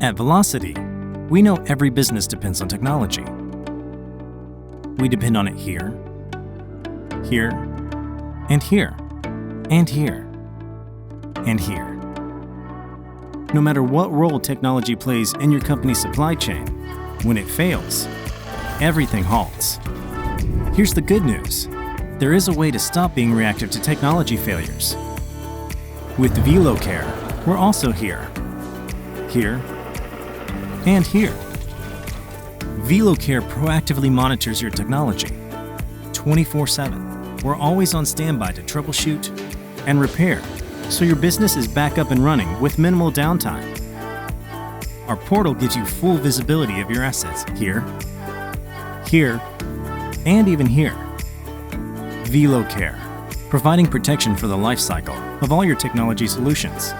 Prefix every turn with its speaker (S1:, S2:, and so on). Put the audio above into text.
S1: At Velocity, we know every business depends on technology. We depend on it here, here, and here, and here, and here. No matter what role technology plays in your company's supply chain, when it fails, everything halts. Here's the good news. There is a way to stop being reactive to technology failures. With VeloCare, we're also here, and here. VeloCare proactively monitors your technology 24/7. We're always on standby to troubleshoot and repair, so your business is back up and running with minimal downtime. Our portal gives you full visibility of your assets here, and even here. VeloCare, providing protection for the life cycle of all your technology solutions.